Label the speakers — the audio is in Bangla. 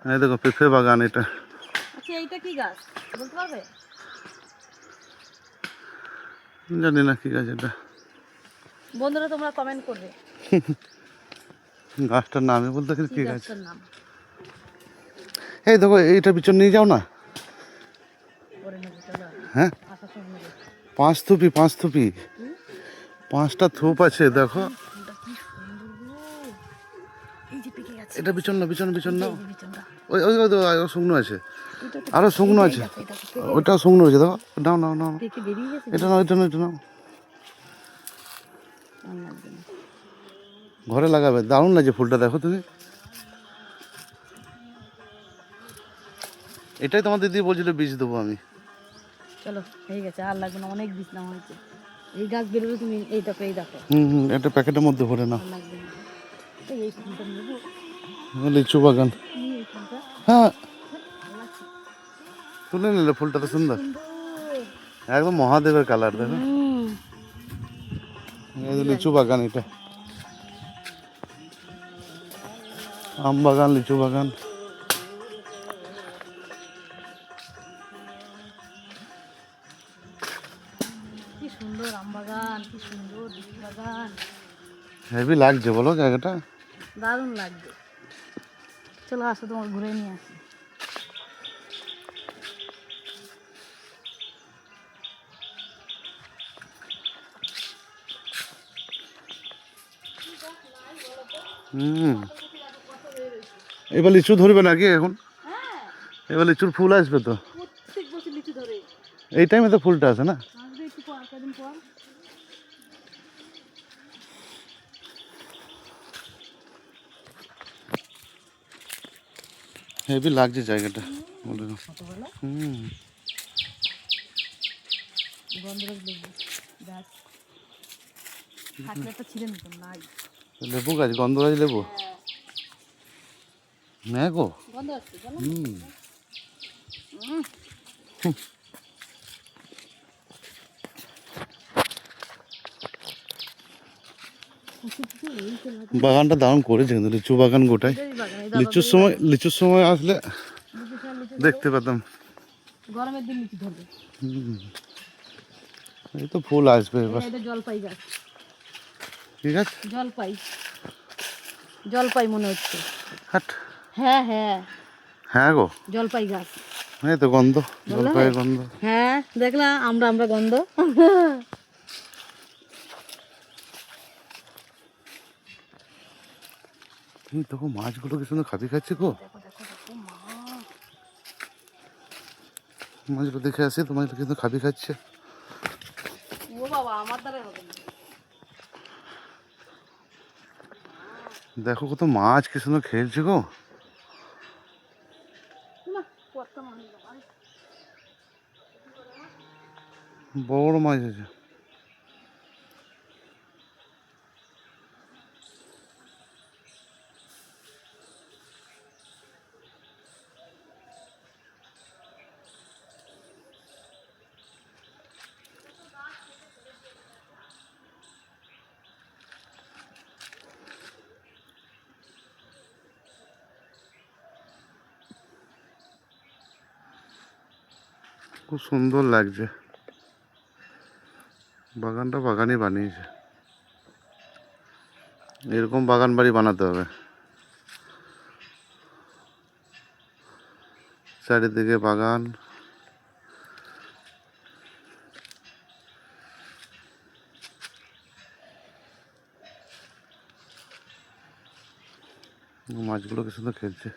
Speaker 1: এই দেখো পেঁপে বাগান এটা।
Speaker 2: আচ্ছা এইটা কি গাছ বলতে পারবে?
Speaker 1: জানি না কি গাছ এটা।
Speaker 2: বন্ধুরা তোমরা কমেন্ট করবে
Speaker 1: গাছটার নামই বলতে
Speaker 2: কি
Speaker 1: কি গাছ।
Speaker 2: গাছটার নাম।
Speaker 1: এই দেখো এইটা পিছন নিয়ে যাও না।
Speaker 2: পরে নেবো, চলো
Speaker 1: হ্যাঁ
Speaker 2: আসার সময় নেবো।
Speaker 1: 5 থুপি 5 থুপি 5টা থুপ আছে দেখো।
Speaker 2: ফুলটা কি সুন্দর গো, এই যে পেকে গেছে।
Speaker 1: এটা পিছন না পিছন পিছন নাও।
Speaker 2: এই যে বিচনটা,
Speaker 1: ওই ওই ওই দেখো, আরো শুকনো আছে,
Speaker 2: এটা তো
Speaker 1: আরো শুকনো আছে।
Speaker 2: এটা তো পেকে
Speaker 1: ওইটাও শুকনো আছে দেখো। নাও নাও নাও,
Speaker 2: পেকে বেরিয়ে গেছে।
Speaker 1: এটা নাও এটা নাও এটা নাও।
Speaker 2: আর লাগবে না।
Speaker 1: ঘরে লাগাবে, দারুণ লাগছে ফুলটা দেখো তুমি। এটাই তোমার দিদি বলছিল বীজ দেবো আমি।
Speaker 2: চলো হয়ে গেছে, আর লাগবে না, অনেক বীজ নেওয়া হয়েছে। এই গাছ বেরোবে তুমি, এই দেখো এই দেখো।
Speaker 1: একটা প্যাকেটের মধ্যে ভরে নাও।
Speaker 2: আর লাগবে না। এই ফুলটা নেবো,
Speaker 1: লিচু বাগান।
Speaker 2: নিয়ে এই ফুলটা।
Speaker 1: হ্যাঁ
Speaker 2: ভালো লাগছে।
Speaker 1: তুলে নিলে, ফুলটা তো সুন্দর,
Speaker 2: সুন্দর।
Speaker 1: একদম মহাদেবের কালার দেখো।
Speaker 2: হুম।
Speaker 1: এই যে লিচু বাগান, এটা আম বাগান, লিচু বাগান।
Speaker 2: কি সুন্দর আম বাগান, কি সুন্দর লিচু বাগান।
Speaker 1: হেভি লাগছে বলো জায়গাটা।
Speaker 2: দারুণ লাগবে। চলো আসো, তোমার ঘুরে নিয়ে আসি।
Speaker 1: এবার লিচু ধরবে নাকি এখন? এবার লিচুর ফুল আসবে তো,
Speaker 2: প্রত্যেক বছর লিচু ধরে।
Speaker 1: এই টাইমে তো ফুলটা আছে না।
Speaker 2: আসবে একটু পর, কদিন পর।
Speaker 1: হেভি লাগছে জায়গাটা বলে।
Speaker 2: ছোটবেলা
Speaker 1: হুম
Speaker 2: গন্ধরাজ লেবু গাছ থাকলে একটা ছিঁড়ে নিতাম, নাই।
Speaker 1: লেবু গাছ, গন্ধরাজ লেবু। হ্যাঁ গো।
Speaker 2: গন্ধ আসছে, বলো।
Speaker 1: হুম বাগানটা দারুণ করেছে কিন্তু, লিচু বাগান গোটাই। লিচুর সময় আসলে দেখতে পেতাম।
Speaker 2: গরমের দিন লিচু ধরবে।
Speaker 1: এই তো ফুল আসবে এবার।
Speaker 2: এটা জলপাই গাছ।
Speaker 1: ঠিক আছে,
Speaker 2: জলপাই, জলপাই মনে হচ্ছে।
Speaker 1: হাট।
Speaker 2: হ্যাঁ হ্যাঁ,
Speaker 1: হ্যাঁ গো,
Speaker 2: জলপাই গাছ।
Speaker 1: এই তো গন্ধ,
Speaker 2: বললে
Speaker 1: জলপাইয়ের গন্ধ।
Speaker 2: হ্যাঁ দেখলাম, আমরা আমরা গন্ধ।
Speaker 1: তুমি দেখো মাছগুলো কি সুন্দর খাবি খাচ্ছে গো।
Speaker 2: দেখো দেখো দেখো মা,
Speaker 1: মাছগুলো দেখে আসি, তোমার কিন্তু খাবি খাচ্ছে।
Speaker 2: ও বাবা, আমার দ্বারা হবে না।
Speaker 1: দেখো কত মাছ কি সুন্দর খেলছে গো।
Speaker 2: না, কত মানুষ বাবা।
Speaker 1: বড় মাছ আছে। খুব সুন্দর লাগছে, বাগানটা বাগানই বানিয়েছে। এরকম বাগান বাড়ি বানাতে হবে, চারিদিকে বাগান। মাছগুলো কি সুন্দর খেলছে।